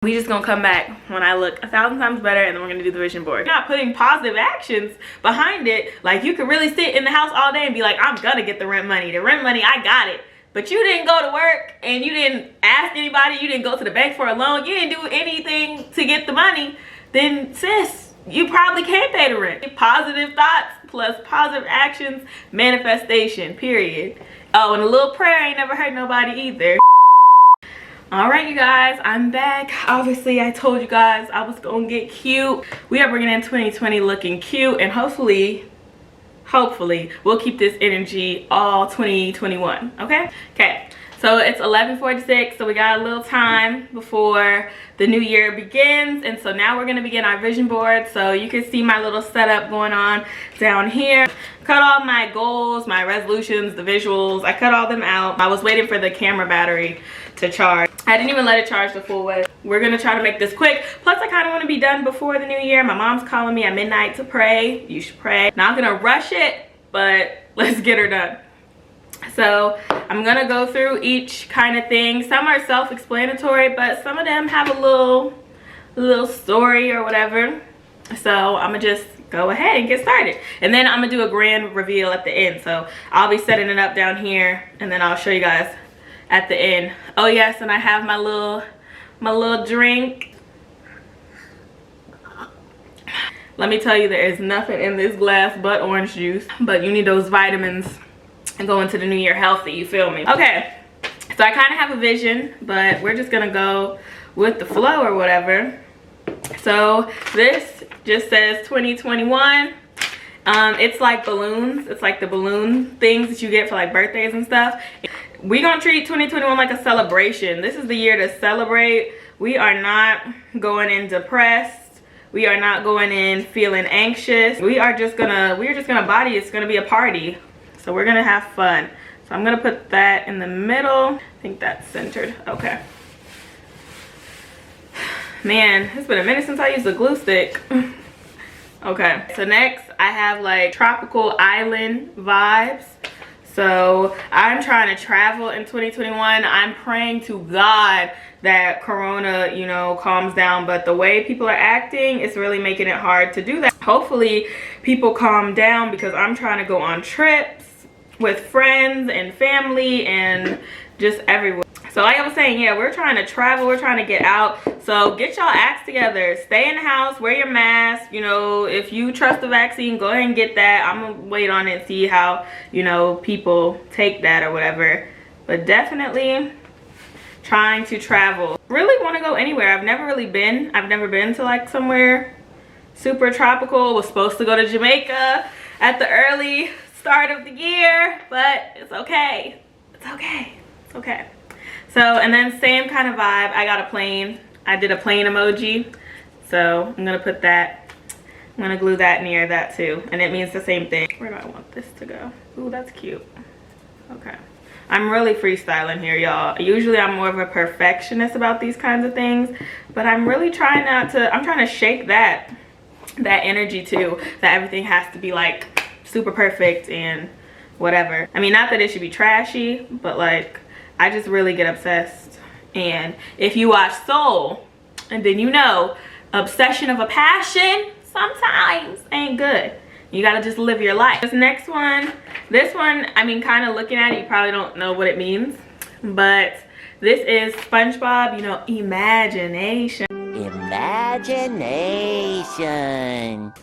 We just gonna come back when I look 1,000 times better, and then we're gonna do the vision board. Not putting positive actions behind it. Like, you could really sit in the house all day and be like, I'm gonna get the rent money. The rent money, I got it. But you didn't go to work, and you didn't ask anybody. You didn't go to the bank for a loan. You didn't do anything to get the money. Then, sis, you probably can't pay the rent. Positive thoughts plus positive actions, manifestation, period. Oh, and a little prayer ain't never hurt nobody either. All right, you guys, I'm back. Obviously, I told you guys I was gonna get cute. We are bringing in 2020 looking cute, and hopefully we'll keep this energy all 2021. Okay, so it's 11:46, so we got a little time before the new year begins, and so now we're gonna begin our vision board. So you can see my little setup going on down here. Cut all my goals, my resolutions, the visuals, I cut all them out. I was waiting for the camera battery to charge. I didn't even let it charge the full way. We're gonna try to make this quick. Plus, I kind of want to be done before the new year. My mom's calling me at midnight to pray. You should pray. Not gonna rush it, but let's get her done. So I'm gonna go through each kind of thing. Some are self-explanatory, but some of them have a little story or whatever. So I'm gonna just go ahead and get started, and then I'm gonna do a grand reveal at the end. So I'll be setting it up down here, and then I'll show you guys at the end. Oh yes, and I have my little drink. Let me tell you, there is nothing in this glass but orange juice, but you need those vitamins and go into the new year healthy, you feel me? Okay, so I kind of have a vision, but we're just gonna go with the flow or whatever. So this just says 2021. It's like balloons. It's like the balloon things that you get for like birthdays and stuff. We're gonna treat 2021 like a celebration. This is the year to celebrate. We are not going in depressed. We are not going in feeling anxious. We're just gonna body. It's gonna be a party. So we're gonna have fun. So I'm gonna put that in the middle. I think that's centered. Okay. Man, it's been a minute since I used a glue stick. Okay, so next I have like tropical island vibes. So I'm trying to travel in 2021. I'm praying to God that Corona, you know, calms down, but the way people are acting, it's really making it hard to do that. Hopefully people calm down, because I'm trying to go on trips with friends and family and just everywhere. So like I was saying, yeah, we're trying to travel, we're trying to get out. So get y'all acts together, stay in the house, wear your mask. You know, if you trust the vaccine, go ahead and get that. I'm gonna wait on it and see how, you know, people take that or whatever. But definitely trying to travel. Really want to go anywhere. I've never been to like somewhere super tropical. Was supposed to go to Jamaica at the early start of the year, but it's okay. It's okay. It's okay. So, and then same kind of vibe. I got a plane. I did a plane emoji. So I'm gonna put that. I'm gonna glue that near that too. And it means the same thing. Where do I want this to go? Ooh, that's cute. Okay. I'm really freestyling here, y'all. Usually I'm more of a perfectionist about these kinds of things, but I'm really trying I'm trying to shake that energy too, that everything has to be like super perfect and whatever. I mean, not that it should be trashy, but like, I just really get obsessed. And if you watch Soul, and then you know, obsession of a passion sometimes ain't good. You gotta just live your life. This next one, I mean, kind of looking at it, you probably don't know what it means, but this is SpongeBob, you know, imagination. Imagination.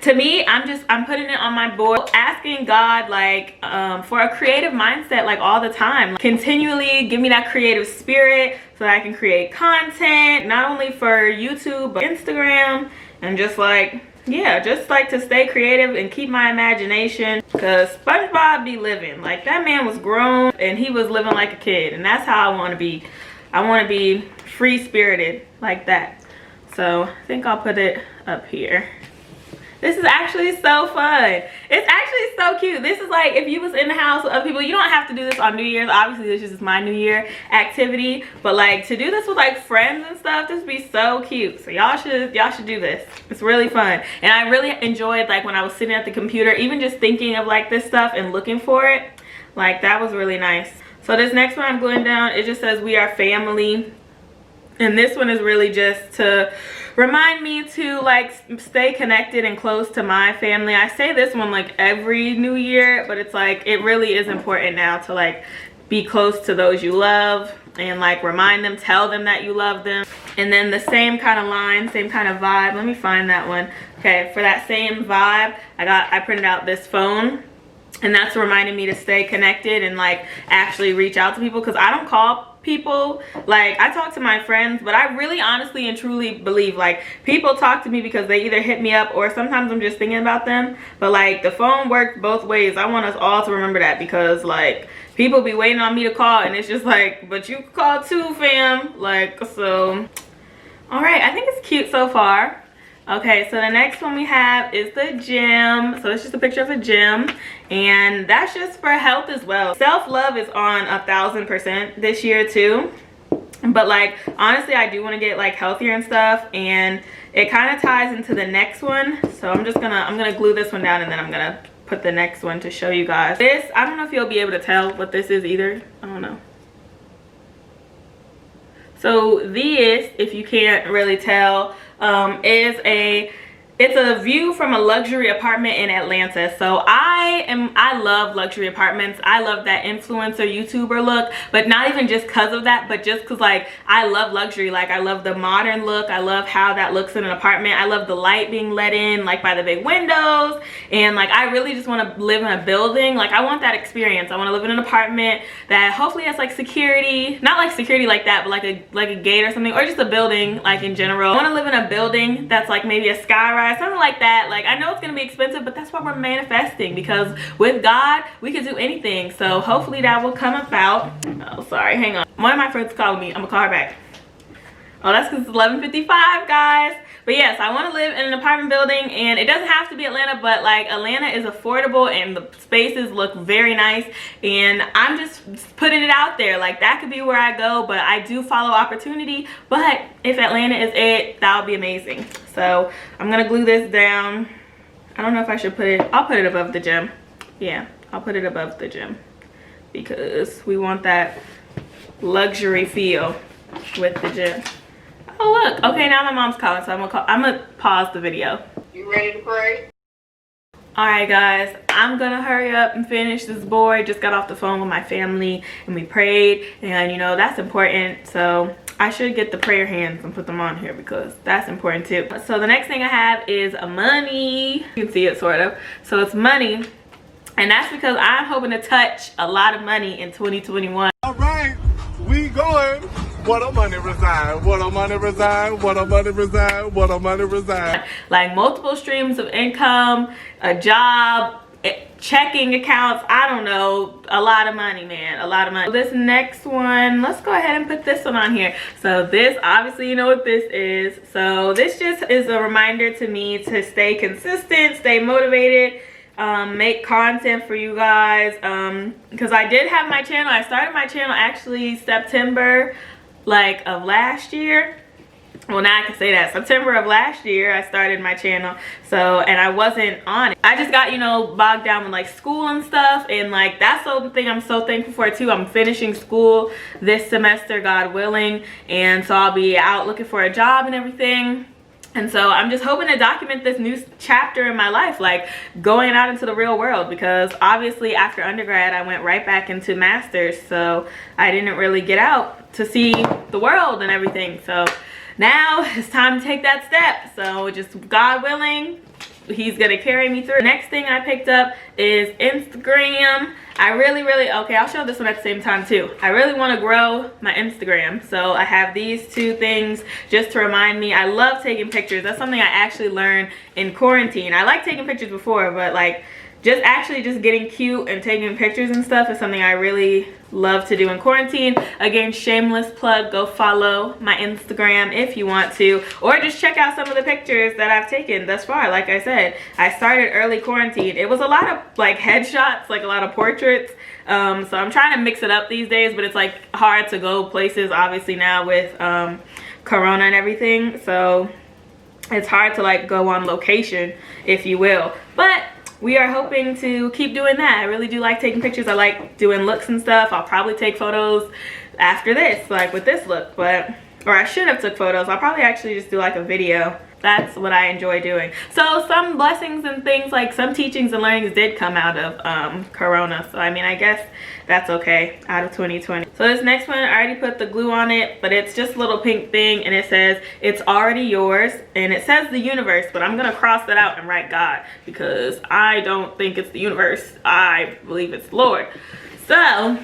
To me, I'm putting it on my board, asking God like for a creative mindset like all the time. Like, continually give me that creative spirit so that I can create content, not only for YouTube but Instagram, and just like, yeah, just like to stay creative and keep my imagination, because SpongeBob be living. Like, that man was grown and he was living like a kid, and that's how I want to be. I want to be free-spirited like that. So I think I'll put it up here. This is actually so fun. It's actually so cute. This is like, if you was in the house with other people, you don't have to do this on New Year's. Obviously, this is my New Year activity. But like, to do this with like friends and stuff, this would be so cute. So y'all should do this. It's really fun. And I really enjoyed like when I was sitting at the computer, even just thinking of like this stuff and looking for it. Like, that was really nice. So this next one I'm gluing down, it just says we are family. And this one is really just to remind me to like stay connected and close to my family. I say this one like every new year, but it's like it really is important now to like be close to those you love and like remind them, tell them that you love them. And then the same kind of line, same kind of vibe. Let me find that one. Okay, for that same vibe, I printed out this phone, and that's reminding me to stay connected and like actually reach out to people, because I don't call people. Like, I talk to my friends, but I really honestly and truly believe like people talk to me because they either hit me up or sometimes I'm just thinking about them. But like the phone works both ways. I want us all to remember that, because like people be waiting on me to call, and it's just like, but you call too, fam. Like, so all right, I think it's cute so far. Okay, so the next one we have is the gym. So it's just a picture of a gym, and that's just for health as well. Self-love is on 1000% this year too. But like honestly, I do want to get like healthier and stuff, and it kind of ties into the next one. So I'm gonna glue this one down, and then I'm gonna put the next one to show you guys. This, I don't know if you'll be able to tell what this is either. I don't know. So this, if you can't really tell, it's a view from a luxury apartment in Atlanta. So I love luxury apartments. I love that influencer YouTuber look, but not even just because of that, but just because like I love luxury. Like I love the modern look. I love how that looks in an apartment. I love the light being let in like by the big windows, and like I really just want to live in a building. Like I want that experience. I want to live in an apartment that hopefully has like security, not like security like that, but like a gate or something, or just a building like in general. I want to live in a building that's like maybe a skyrise, something like that. Like I know it's gonna be expensive, but that's what we're manifesting, because with God we can do anything. So hopefully that will come about. Oh, sorry, hang on, one of my friends calling me. I'm gonna call her back. Oh, that's because it's 11:55, guys. But yes, I want to live in an apartment building, and it doesn't have to be Atlanta, but like Atlanta is affordable and the spaces look very nice, and I'm just putting it out there. Like that could be where I go, but I do follow opportunity. But if Atlanta is it, that would be amazing. So I'm gonna glue this down. I don't know if I should put it, I'll put it above the gym. Yeah, I'll put it above the gym, because we want that luxury feel with the gym. Oh look, okay, now my mom's calling, so I'm gonna pause the video. You ready to pray? All right guys, I'm gonna hurry up and finish this board. Just got off the phone with my family and we prayed, and you know that's important. So I should get the prayer hands and put them on here, because that's important too. So the next thing I have is money. You can see it sort of. So it's money, and that's because I'm hoping to touch a lot of money in 2021. All right, we going. What a money reside, what a money reside, what a money reside, what a money reside. Like multiple streams of income, a job, checking accounts, I don't know, a lot of money, man, a lot of money. This next one, let's go ahead and put this one on here. So this, obviously you know what this is. So this just is a reminder to me to stay consistent, stay motivated, make content for you guys, because I did have my channel. I started my channel actually September like of last year. Well, now I can say that September of last year I started my channel. So, and I wasn't on it. I just got, you know, bogged down with like school and stuff, and like that's something I'm so thankful for too. I'm finishing school this semester, God willing, and so I'll be out looking for a job and everything. And so I'm just hoping to document this new chapter in my life, like going out into the real world, because obviously after undergrad I went right back into master's, so I didn't really get out to see the world and everything. So now it's time to take that step. So just God willing, he's gonna carry me through. Next thing I picked up is Instagram. I really, okay, I'll show this one at the same time too. I really want to grow my Instagram, so I have these two things just to remind me. I love taking pictures. That's something I actually learned in quarantine. I like taking pictures before, but like just getting cute and taking pictures and stuff is something I really love to do in quarantine. Again, shameless plug, go follow my Instagram if you want to, or just check out some of the pictures that I've taken thus far. Like I said, I started early quarantine. It was a lot of like headshots, like a lot of portraits. So I'm trying to mix it up these days, but it's like hard to go places obviously now with Corona and everything. So it's hard to like go on location, if you will. But we are hoping to keep doing that. I really do like taking pictures. I like doing looks and stuff. I'll probably take photos after this, like with this look, but or I should have took photos. I'll probably actually just do like a video. That's what I enjoy doing. So some blessings and things, like some teachings and learnings did come out of Corona. So I mean, I guess that's okay, out of 2020. So this next one, I already put the glue on it, but it's just a little pink thing, and it says it's already yours, and it says the universe, but I'm gonna cross that out and write God, because I don't think it's the universe. I believe it's the Lord. So,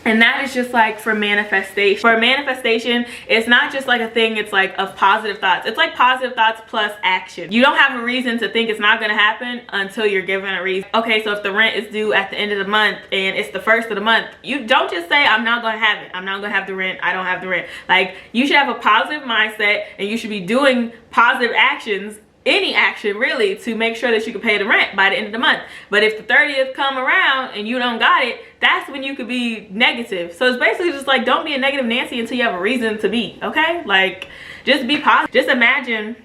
and that is just like for manifestation. For manifestation, it's not just like a thing, it's like of positive thoughts. It's like positive thoughts plus action. You don't have a reason to think it's not gonna happen until you're given a reason. Okay, so if the rent is due at the end of the month and it's the first of the month, you don't just say, I'm not gonna have it. I'm not gonna have the rent. I don't have the rent. Like, you should have a positive mindset, and you should be doing positive actions, any action really, to make sure that you can pay the rent by the end of the month. But if the 30th come around and you don't got it, that's when you could be negative. So it's basically just like, don't be a negative Nancy until you have a reason to be, okay? Like, just be positive. Just imagine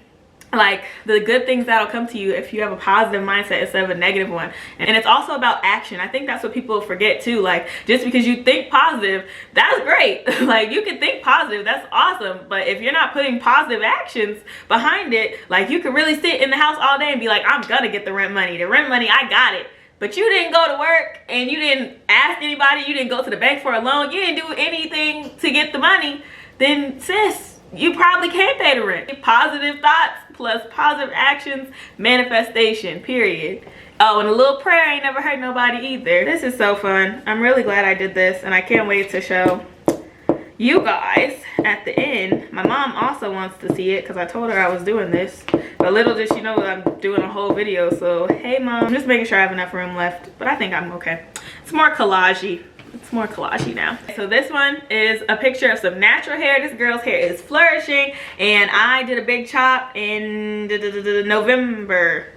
like the good things that'll come to you if you have a positive mindset instead of a negative one. And it's also about action. I think that's what people forget too. Like, just because you think positive, that's great. Like, you can think positive, that's awesome, but if you're not putting positive actions behind it, like, you could really sit in the house all day and be like, I'm gonna get the rent money, I got it. But you didn't go to work, and you didn't ask anybody, you didn't go to the bank for a loan, you didn't do anything to get the money, then sis, you probably can't pay the rent. Positive thoughts plus positive actions, manifestation, period. Oh, and a little prayer ain't never hurt nobody either. This is so fun. I'm really glad I did this, and I can't wait to show you guys at the end. My mom also wants to see it because I told her I was doing this, but little did she know that I'm doing a whole video. So hey mom, I'm just making sure I have enough room left, but I think I'm okay. It's more collage-y. It's more collage-y now. So this one is a picture of some natural hair. This girl's hair is flourishing, and I did a big chop in November.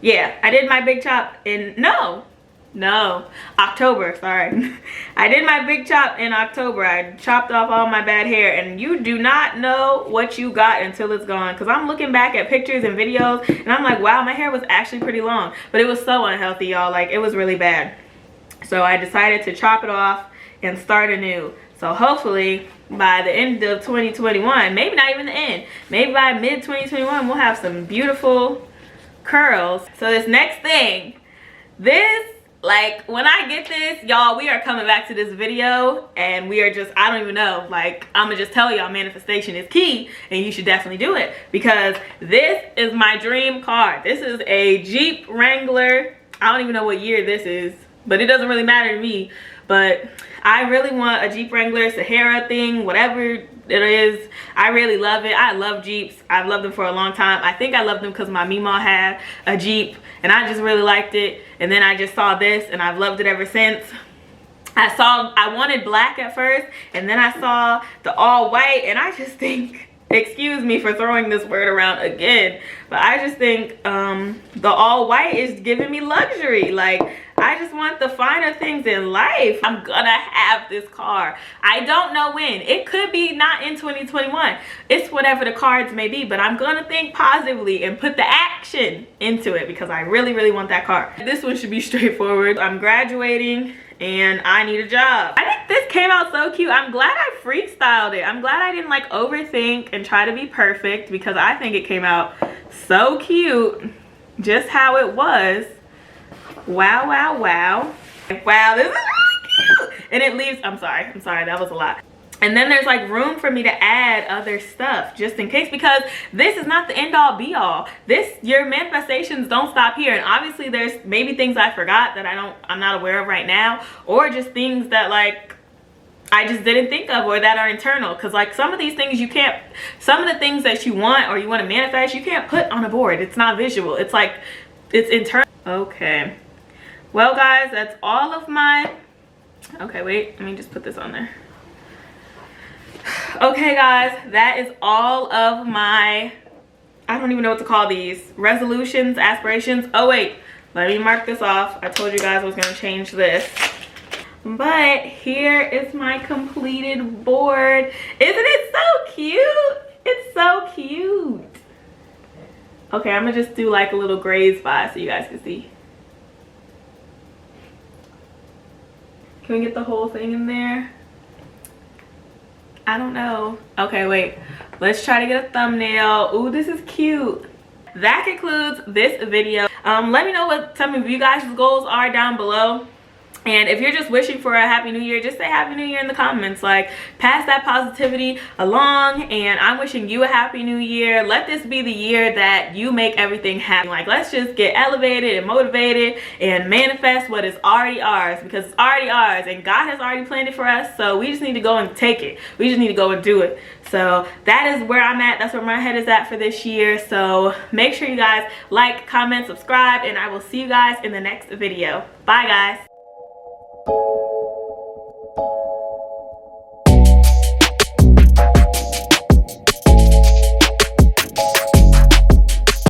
Yeah, I did my big chop in October, sorry. I did my big chop in October. I chopped off all my bad hair, and you do not know what you got until it's gone. Because I'm looking back at pictures and videos, and I'm like, wow, my hair was actually pretty long, but it was so unhealthy, y'all. Like, it was really bad. So I decided to chop it off and start anew. So hopefully by the end of 2021, maybe not even the end, maybe by mid 2021, we'll have some beautiful curls. So this next thing, this, like, when I get this, y'all, we are coming back to this video, and we are just, I don't even know, like, I'm gonna just tell y'all manifestation is key, and you should definitely do it, because this is my dream car. This is a Jeep Wrangler. I don't even know what year this is, but it doesn't really matter to me. But I really want a Jeep Wrangler, Sahara thing, whatever it is. I really love it. I love Jeeps. I've loved them for a long time. I think I love them because my Meemaw had a Jeep, and I just really liked it. And then I just saw this, and I've loved it ever since. I wanted black at first, and then I saw the all white, and I just think, excuse me for throwing this word around again, but I just think the all white is giving me luxury. Like, I just want the finer things in life. I'm gonna have this car. I don't know when. It could be not in 2021. It's whatever the cards may be, but I'm gonna think positively and put the action into it because I really, really want that car. This one should be straightforward. I'm graduating and I need a job. I think this came out so cute. I'm glad I freestyled it. I'm glad I didn't like overthink and try to be perfect, because I think it came out so cute just how it was. Wow, wow, wow. Wow, this is really cute. And it leaves, I'm sorry, that was a lot. And then there's like room for me to add other stuff just in case, because this is not the end all be all. Your manifestations don't stop here. And obviously there's maybe things I forgot that I'm not aware of right now, or just things that like I just didn't think of, or that are internal. Because like some of these things some of the things that you want or you want to manifest, you can't put on a board. It's not visual. It's like, it's internal. Okay. Well guys, that's all of my, okay, wait, let me just put this on there. Okay guys, that is all of my, I don't even know what to call these, resolutions, aspirations. Oh wait, let me mark this off. I told you guys I was gonna change this. But here is my completed board. Isn't it so cute? It's so cute. Okay, I'm gonna just do like a little gray spot so you guys can see. Can we get the whole thing in there? I don't know. Okay, wait. Let's try to get a thumbnail. Ooh, this is cute. That concludes this video. Let me know what some of you guys' goals are down below. And if you're just wishing for a happy new year, just say happy new year in the comments. Like, pass that positivity along, and I'm wishing you a happy new year. Let this be the year that you make everything happen. Like, let's just get elevated and motivated and manifest what is already ours, because it's already ours and God has already planned it for us. So we just need to go and take it. We just need to go and do it. So that is where I'm at. That's where my head is at for this year. So make sure you guys like, comment, subscribe, and I will see you guys in the next video. Bye, guys.